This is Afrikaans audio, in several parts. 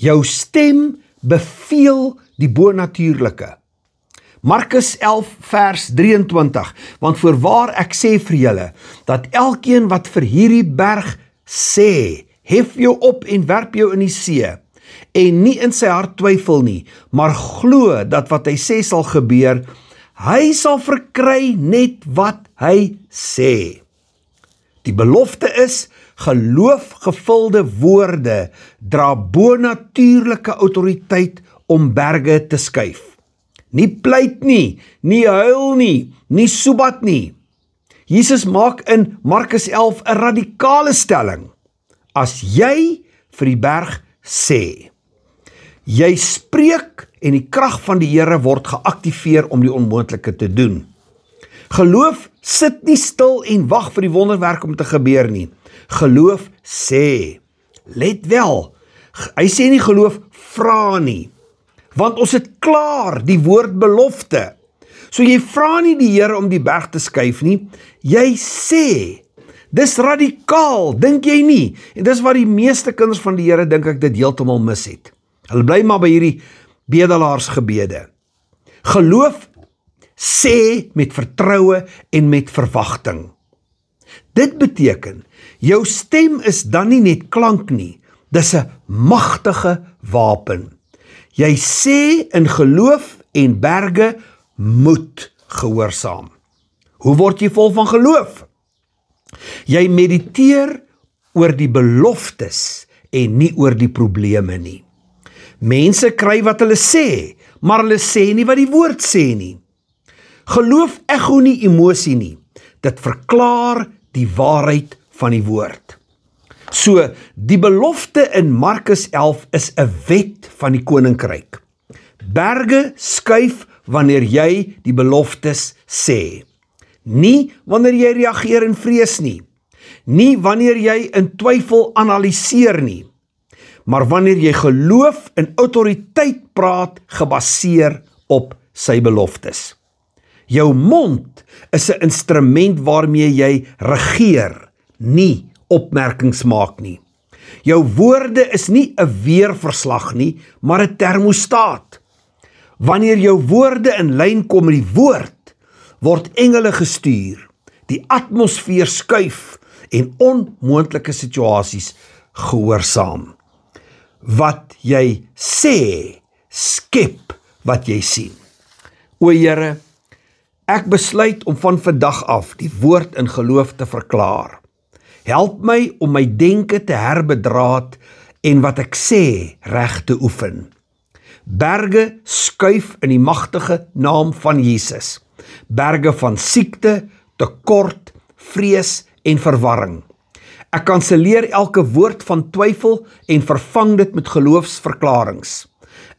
Jou stem beveel die bonatuurlike. Markus 11 vers 23, want voorwaar ek sê vir julle, dat elkeen wat vir hierdie berg sê, hef jou op en werp jou in die see, en nie in sy hart twyfel nie, maar glo dat wat hy sê sal gebeur, hy sal verkry net wat hy sê. Die belofte is, geloofgevulde woorde dra bonatuurlike autoriteit om berge te skuif. Nie pleit nie, nie huil nie, nie soebat nie. Jesus maak in Markus 11 'n radikale stelling. As jy vir die berg sê, jy spreek en die krag van die Here word geaktiveer om die onmoontlike te doen. Geloof sit nie stil en wag vir die wonderwerk om te gebeur nie. Geloof sê. Let wel, hy sê nie geloof vra nie, want ons het klaar die woord belofte. So jy vra nie die Here om die berg te skuif nie, jy sê. Dis radikaal, dink jy nie? En dis wat die meeste kinders van die Here dink ek dit heeltemal mis het. Hulle bly maar by hierdie bedelaarsgebede. Geloof sê met vertroue en met verwagting. Dit beteken, jou stem is dan nie net klank nie, dis 'n magtige wapen. Jy sê in geloof en berge moet gehoorsaam. Hoe word jy vol van geloof? Jy mediteer oor die beloftes en nie oor die probleme nie. Mense kry wat hulle sê, maar hulle sê nie wat die woord sê nie. Geloof echo nie emosie nie. Dit verklaar die waarheid van die woord. So, die belofte in Markus 11 is 'n wet van die koninkryk. Berge skuif wanneer jy die beloftes sê. Nie wanneer jy reageer in vrees nie. Nie wanneer jy in twyfel analiseer nie. Maar wanneer jy geloof en autoriteit praat gebaseer op sy beloftes. Jou mond is 'n instrument waarmee jy regeer, nie opmerkings maak nie. Jou woorde is nie 'n weerverslag nie, maar 'n termostaat. Wanneer jou woorde in lyn kom met die woord, word engele gestuur, die atmosfeer skuif en onmoontlike situasies gehoorsaam. Wat jy sê, skep wat jy sien. O Here, ek besluit om van vandag af die woord in geloof te verklaar. Help my om my denke te herbedraad en wat ek sê reg te oefen. Berge skuif in die magtige naam van Jesus. Berge van siekte, tekort, vrees en verwarring. Ek kanselleer elke woord van twyfel en vervang dit met geloofsverklarings.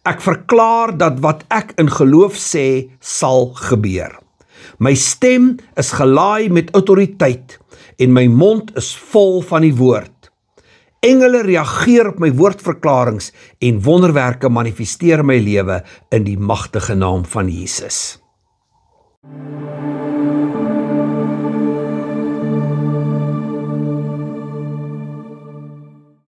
Ek verklaar dat wat ek in geloof sê, sal gebeur. My stem is gelaai met autoriteit en my mond is vol van die woord. Engele reageer op my woordverklarings en wonderwerke manifesteer my lewe in die magtige naam van Jesus.